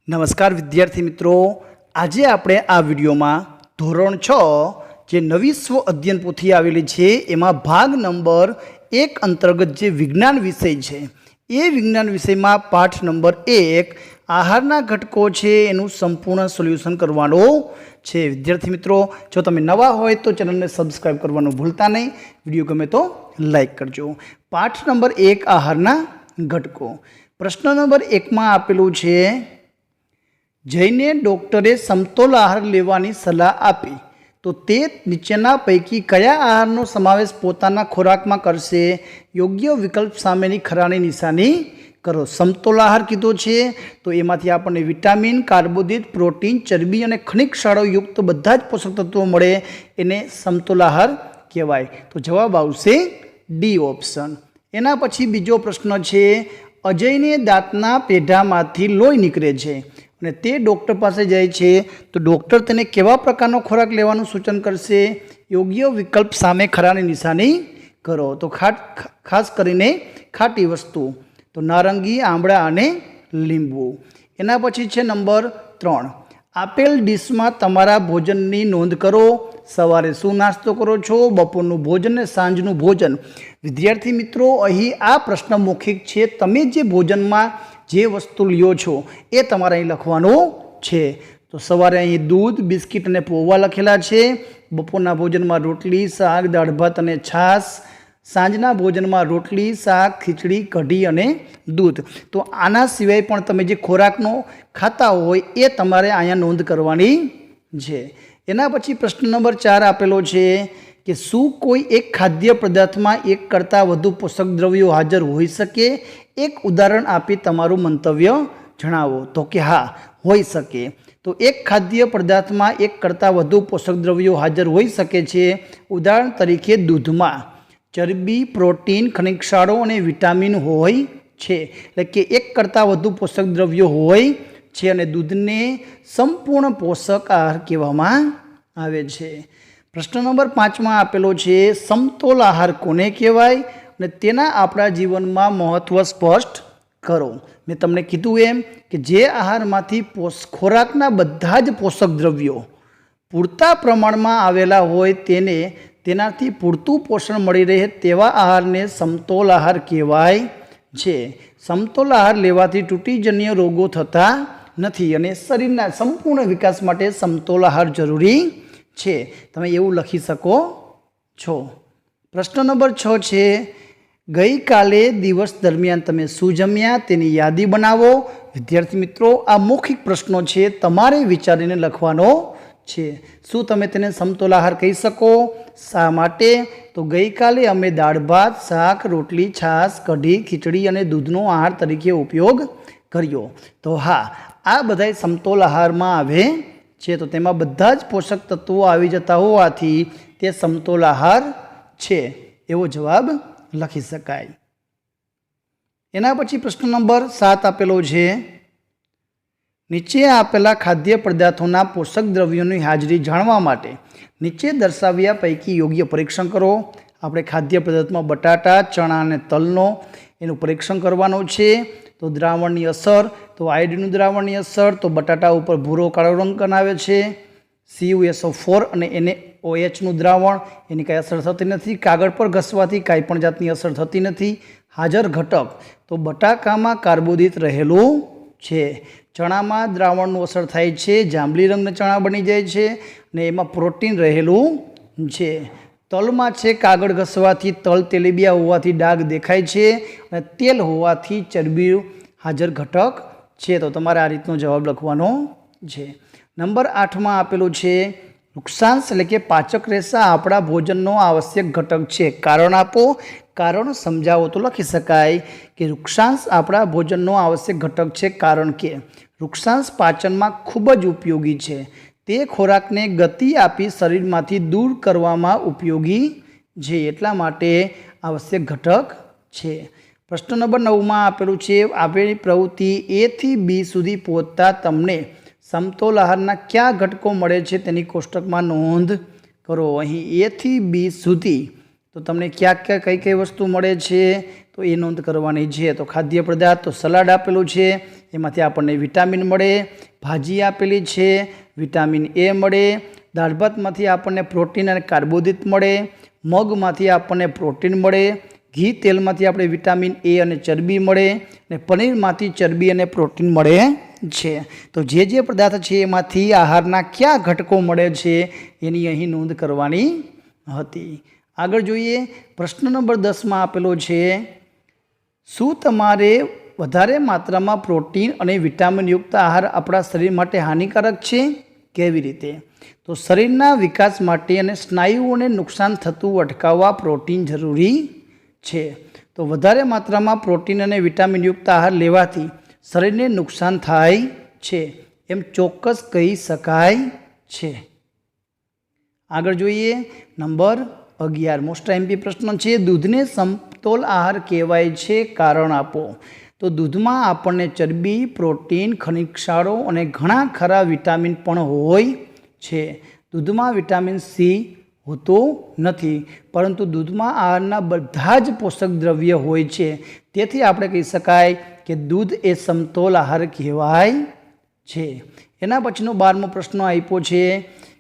નમસ્કાર વિદ્યાર્થી મિત્રો, આજે આપણે આ વિડીયોમાં ધોરણ 6 જે નવી સ્વ અધ્યયન પોથી આવેલી છે એમાં ભાગ નંબર 1 અંતર્ગત જે વિજ્ઞાન વિષય છે એ વિજ્ઞાન વિષયમાં પાઠ નંબર 1 આહારના ઘટકો છે એનું સંપૂર્ણ સોલ્યુશન કરવાનું છે। વિદ્યાર્થી મિત્રો, જો તમે નવા હોય તો ચેનલને સબસ્ક્રાઈબ કરવાનું ભૂલતા નહીં, વિડીયો ગમે તો લાઈક કરજો। પાઠ નંબર 1 આહારના ઘટકો। પ્રશ્ન નંબર 1માં આપેલું છે, જઈને ડૉક્ટરે સમતોલ આહાર લેવાની સલાહ આપી તો તે નીચેના પૈકી કયા આહારનો સમાવેશ પોતાના ખોરાકમાં કરશે? યોગ્ય વિકલ્પ સામેની ખરાની નિશાની કરો। સમતોલ આહાર કીધો છે તો એમાંથી આપણને વિટામિન, કાર્બોદિત, પ્રોટીન, ચરબી અને ખનિજ ક્ષારોયુક્ત બધા જ પોષક તત્વો મળે, એને સમતોલ આહાર કહેવાય। તો જવાબ આવશે ડી ઓપ્શન। એના પછી બીજો પ્રશ્ન છે, અજયને દાંતના પેઢામાંથી લોહી નીકળે છે અને તે ડૉક્ટર પાસે જાય છે તો ડૉક્ટર તેને કેવા પ્રકારનો ખોરાક લેવાનું સૂચન કરશે? યોગ્ય વિકલ્પ સામે ખરાની નિશાની કરો। તો ખાસ કરીને ખાટી વસ્તુ, તો નારંગી, આંબળા અને લીંબુ। એના પછી છે નંબર 3, આપેલ ડીશમાં તમારા ભોજનની નોંધ કરો। સવારે શું નાસ્તો કરો છો, બપોરનું ભોજન ને સાંજનું ભોજન। વિદ્યાર્થી મિત્રો, અહીં આ પ્રશ્ન મૌખિક છે, તમે જે ભોજનમાં જે વસ્તુ લ્યો છો એ તમારે અહીં લખવાનું છે। તો સવારે અહીં દૂધ, બિસ્કિટ અને પૌવા લખેલા છે, બપોરના ભોજનમાં રોટલી, શાક, દાળ ભાત અને છાશ, સાંજના ભોજનમાં રોટલી, શાક, ખીચડી, કઢી અને દૂધ। તો આના સિવાય પણ તમે જે ખોરાકનો ખાતા હોય એ તમારે અહીંયા નોંધ કરવાની છે। એના પછી પ્રશ્ન નંબર 4 આપેલો છે કે શું કોઈ એક ખાદ્ય પદાર્થમાં એક કરતાં વધુ પોષક દ્રવ્યો હાજર હોઈ શકે? એક ઉદાહરણ આપી તમારું મંતવ્ય જણાવો। તો કે હા, હોઈ શકે। તો એક ખાદ્ય પદાર્થમાં એક કરતાં વધુ પોષક દ્રવ્યો હાજર હોઈ શકે છે। ઉદાહરણ તરીકે દૂધમાં ચરબી, પ્રોટીન, ખનિજ ક્ષારો અને વિટામિન હોય છે, એટલે કે એક કરતાં વધુ પોષક દ્રવ્યો હોય છે અને દૂધને સંપૂર્ણ પોષક આહાર કહેવામાં આવે છે। પ્રશ્ન નંબર 5માં આપેલો છે, સમતોલ આહાર કોને કહેવાય અને તેના આપણા જીવનમાં મહત્ત્વ સ્પષ્ટ કરો। મેં તમને કીધું એમ કે જે આહારમાંથી ખોરાકના બધા જ પોષક દ્રવ્યો પૂરતા પ્રમાણમાં આવેલા હોય તેનાથી પૂરતું પોષણ મળી રહે તેવા આહારને સમતોલ આહાર કહેવાય છે। સમતોલ આહાર લેવાથી તૂટીજન્ય રોગો થતા નથી અને શરીરના સંપૂર્ણ વિકાસ માટે સમતોલ આહાર જરૂરી છે। તમે એવું લખી શકો છો। પ્રશ્ન નંબર 6 છે, ગઈકાલે દિવસ દરમિયાન તમે શું જમ્યા તેની યાદી બનાવો। વિદ્યાર્થી મિત્રો, આ મૌખિક પ્રશ્નો છે, તમારે વિચારીને લખવાનો છે। શું તમે તેને સમતોલ આહાર કહી શકો? શા માટે? તો ગઈકાલે અમે દાળ ભાત, શાક, રોટલી, છાશ, કઢી, ખીચડી અને દૂધનો આહાર તરીકે ઉપયોગ કર્યો। તો હા, આ બધાય સમતોલ આહારમાં આવે છે, તો તેમાં બધા જ પોષક તત્વો આવી જતા હોવાથી તે સમતોલ આહાર છે, એવો જવાબ લખી શકાય। એના પછી પ્રશ્ન નંબર 7 આપેલો છે, નીચે આપેલા ખાદ્ય પદાર્થોના પોષક દ્રવ્યોની હાજરી જાણવા માટે નીચે દર્શાવ્યા પૈકી યોગ્ય પરીક્ષણ કરો। આપણે ખાદ્ય પદાર્થમાં બટાટા, ચણા અને તલનો એનું પરીક્ષણ કરવાનું છે। તો દ્રાવણની અસર, તો આયોડિનનું દ્રાવણની અસર, તો બટાટા ઉપર ભૂરો કાળો રંગ બનાવે છે, CuSO4 અને NaOHનું દ્રાવણ, એની કાંઈ અસર થતી નથી। કાગળ પર ઘસવાથી કાંઈ પણ જાતની અસર થતી નથી। હાજર ઘટક, તો બટાકામાં કાર્બોદિત રહેલું છે, ચણામાં દ્રાવણનું અસર થાય છે, જાંબલી રંગના ચણા બની જાય છે અને એમાં પ્રોટીન રહેલું છે। તલમાં છે, કાગળ ઘસવાથી તલ તેલીબિયા હોવાથી ડાઘ દેખાય છે અને તેલ હોવાથી ચરબી હાજર ઘટક છે। તો તમારે આ રીતનો જવાબ લખવાનો છે। નંબર 8માં આપેલું છે, વૃક્ષાંશ એટલે કે પાચક રેસા આપણા ભોજનનો આવશ્યક ઘટક છે। કારણ આપો, કારણ સમજાવો તો લખી શકાય કે વૃક્ષાંશ આપણા ભોજનનો આવશ્યક ઘટક છે કારણ કે વૃક્ષાંશ પાચનમાં ખૂબ જ ઉપયોગી છે। તે ખોરાકને ગતિ આપી શરીરમાંથી દૂર કરવામાં ઉપયોગી છે, એટલા માટે આવશ્યક ઘટક છે। પ્રશ્ન નંબર 9માં આપેલું છે, આપેલી પ્રવૃત્તિ A થી B સુધી પહોંચતા તમને સમતોલ આહારના કયા ઘટકો મળે છે તેની કોષ્ટકમાં નોંધ કરો। અહીં A થી B સુધી તો તમને કઈ વસ્તુ મળે છે તો એ નોંધ કરવાની છે। તો ખાદ્ય પદાર્થ, તો સલાડ આપેલું છે, એમાંથી આપણને વિટામિન મળે, ભાજી આપેલી છે વિટામિન એ મળે, દાળ ભાતમાંથી આપણને પ્રોટીન અને કાર્બોદિત મળે, મગમાંથી આપણને પ્રોટીન મળે, ઘી તેલમાંથી આપણે વિટામિન એ અને ચરબી મળે, અને પનીરમાંથી ચરબી અને પ્રોટીન મળે છે. તો જે પદાર્થ છે એમાંથી આહારના કયા ઘટકો મળે છે એની અહીં નોંધ કરવાની હતી. આગળ જોઈએ, પ્રશ્ન નંબર 10 આપેલો છે, શું તમારે વધારે માત્રામાં પ્રોટીન અને વિટામિનયુક્ત આહાર આપણા શરીર માટે હાનિકારક છે? કેવી રીતે? તો શરીરના વિકાસ માટે અને સ્નાયુઓને નુકસાન થતું અટકાવવા પ્રોટીન જરૂરી છે. તો વધારે માત્રામાં પ્રોટીન અને વિટામિનયુક્ત આહાર લેવાથી શરીરને નુકસાન થાય છે એમ ચોક્કસ કહી શકાય છે. આગળ જોઈએ, નંબર 11 મોસ્ટ એમપી પ્રશ્ન છે, દૂધને સમતોલ આહાર કહેવાય છે, કારણ આપો. તો દૂધમાં આપણને ચરબી, પ્રોટીન, ખનિજ ક્ષારો અને ઘણા ખરા વિટામિન પણ હોય છે. દૂધમાં વિટામિન સી હોતું નથી, પરંતુ દૂધમાં આહારના બધા જ પોષક દ્રવ્ય હોય છે. તેથી આપણે કહી શકાય કે દૂધ એ સમતોલ આહાર કહેવાય છે. એના પછીનો 12મો પ્રશ્ન આપ્યો છે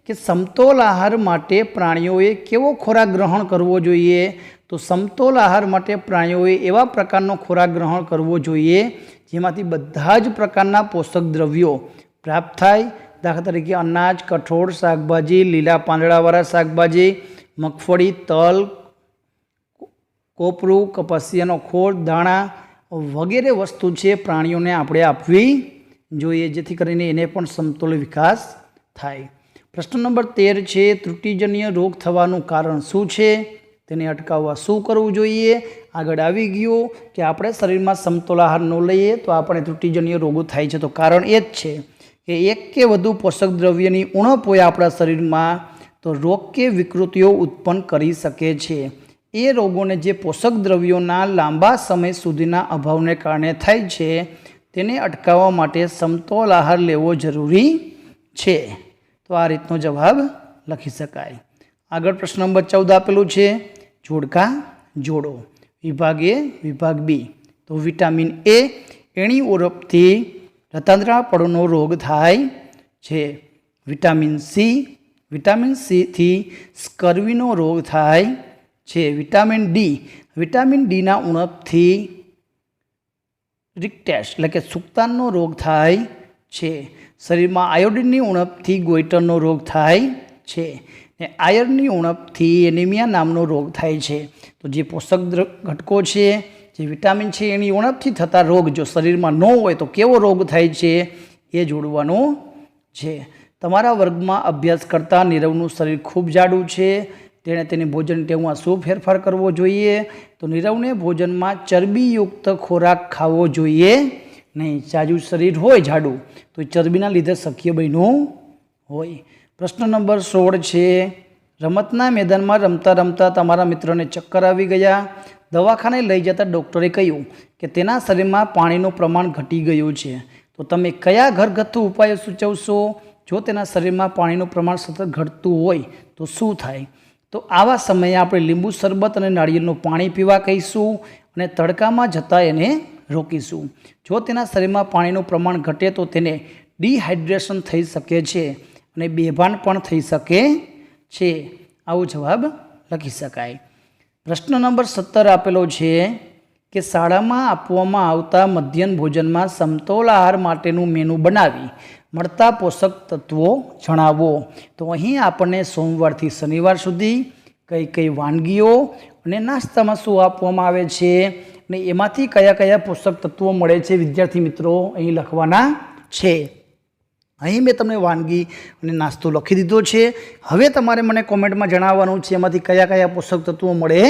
કે સમતોલ આહાર માટે પ્રાણીઓએ કેવો ખોરાક ગ્રહણ કરવો જોઈએ? તો સમતોલ આહાર માટે પ્રાણીઓએ એવા પ્રકારનો ખોરાક ગ્રહણ કરવો જોઈએ જેમાંથી બધા જ પ્રકારના પોષક દ્રવ્યો પ્રાપ્ત થાય. દાખલા તરીકે અનાજ, કઠોળ, શાકભાજી, લીલા પાંદડાવાળા શાકભાજી, મગફળી, તલ, કોપરું, કપાસિયાનો ખોળ, દાણા વગેરે વસ્તુ છે પ્રાણીઓને આપણે આપવી જોઈએ, જેથી કરીને એને પણ સમતોલ વિકાસ થાય. પ્રશ્ન નંબર 13 છે, ત્રુટિજન્ય રોગ થવાનું કારણ શું છે? તેને અટકાવવા શું કરવું જોઈએ? આગળ આવી ગયું કે આપણે શરીરમાં સમતોલ આહાર ન લઈએ તો આપણે ત્રુટિજન્ય રોગો થાય છે. તો કારણ એ જ છે કે એક કે વધુ પોષક દ્રવ્યની ઉણપ હોય આપણા શરીરમાં તો રોગ કે વિકૃતિઓ ઉત્પન્ન કરી શકે છે. એ રોગોને જે પોષક દ્રવ્યોના લાંબા સમય સુધીના અભાવને કારણે થાય છે તેને અટકાવવા માટે સમતોલ આહાર લેવો જરૂરી છે. તો આ રીતનો જવાબ લખી શકાય. આગળ પ્રશ્ન નંબર 14 આપેલું છે, જોડકા જોડો. વિભાગ એ, વિભાગ બી. તો વિટામિન એ એની ઉણપથી રતાંતરપણુનો રોગ થાય છે. વિટામિન સીથી સ્કર્વીનો રોગ થાય છે. વિટામિન ડીના ઉણપથી રિકેટ્સ એટલે કે સુક્તાનનો રોગ થાય છે. શરીરમાં આયોડિનની ઉણપથી ગોઈટરનો રોગ થાય છે. ને આયર્નની ઉણપથી એનિમિયા નામનો રોગ થાય છે. તો જે પોષક ઘટકો છે, જે વિટામિન છે એની ઉણપથી થતા રોગ જો શરીરમાં ન હોય તો કેવો રોગ થાય છે એ જોડવાનું છે. તમારા વર્ગમાં અભ્યાસ કરતા નીરવનું શરીર ખૂબ જાડું છે, તેણે તેની ભોજન ટેવમાં શું ફેરફાર કરવો જોઈએ? તો નીરવને ભોજનમાં ચરબીયુક્ત ખોરાક ખાવો જોઈએ નહીં. જાજુ શરીર હોય જાડું તો ચરબીના લીધે શક્ય બન્યું હોય. પ્રશ્ન નંબર 16 છે, રમતના મેદાનમાં રમતા રમતા તમારા મિત્રને ચક્કર આવી ગયા. દવાખાને લઈ જતા ડૉક્ટરે કહ્યું કે તેના શરીરમાં પાણીનું પ્રમાણ ઘટી ગયું છે. તો તમે કયા ઘરગથ્થુ ઉપાયો સૂચવશો જો તેના શરીરમાં પાણીનું પ્રમાણ સતત ઘટતું હોય તો શું થાય? તો આવા સમયે આપણે લીંબુ શરબત અને નાળિયેરનું પાણી પીવા કહીશું અને તડકામાં જતાં એને રોકીશું. જો તેના શરીરમાં પાણીનું પ્રમાણ ઘટે તો તેને ડિહાઇડ્રેશન થઈ શકે છે અને બેભાન પણ થઈ શકે છે. આવો જવાબ લખી શકાય. પ્રશ્ન નંબર 17 આપેલો છે કે શાળામાં આપવામાં આવતા મધ્યાહન ભોજનમાં સમતોલ આહાર માટેનું મેનુ બનાવી મળતા પોષક તત્વો જણાવો. તો અહીં આપણને સોમવારથી શનિવાર સુધી કઈ કઈ વાનગીઓ અને નાસ્તામાં શું આપવામાં આવે છે અને એમાંથી કયા કયા પોષક તત્વો મળે છે વિદ્યાર્થી મિત્રો અહીં લખવાના છે. અહીં મેં તમને વાનગી અને નાસ્તો લખી દીધો છે. હવે તમારે મને કોમેન્ટમાં જણાવવાનું છે એમાંથી કયા કયા પોષક તત્વો મળે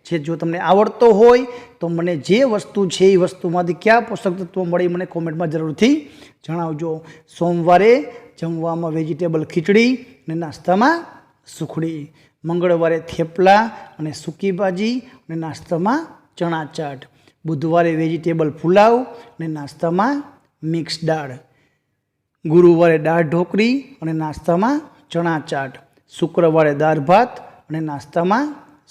છે. જો તમને આવડતો હોય તો મને જે વસ્તુ છે એ વસ્તુમાંથી કયા પોષક તત્વો મળે મને કોમેન્ટમાં જરૂરથી જણાવજો. સોમવારે જમવામાં વેજીટેબલ ખીચડી અને નાસ્તામાં સુખડી. મંગળવારે થેપલા અને સૂકી ભાજી અને નાસ્તામાં ચણા ચાટ. બુધવારે વેજીટેબલ પુલાવ અને નાસ્તામાં મિક્સ દાળ. ગુરુવારે દાળ ઢોકળી અને નાસ્તામાં ચણા ચાટ. શુક્રવારે દાળ ભાત અને નાસ્તામાં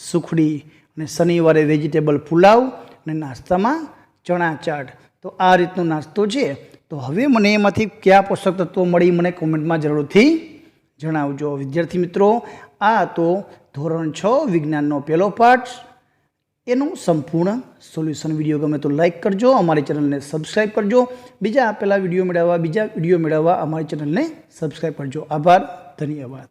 સુખડી. અને શનિવારે વેજીટેબલ પુલાવ અને નાસ્તામાં ચણા ચાટ. તો આ રીતનો નાસ્તો છે તો હવે મને એમાંથી કયા પોષક તત્વો મળી મને કોમેન્ટમાં જરૂરથી જણાવજો. વિદ્યાર્થી મિત્રો, આ તો ધોરણ 6 વિજ્ઞાનનો પહેલો પાઠ એનું સંપૂર્ણ સોલ્યુશન. વિડીયો ગમે તો લાઇક કરજો, અમારી ચેનલને સબસ્ક્રાઈબ કરજો. બીજા આપેલા વિડીયો મેળવવા અમારી ચેનલને સબસ્ક્રાઈબ કરજો. આભાર, ધન્યવાદ.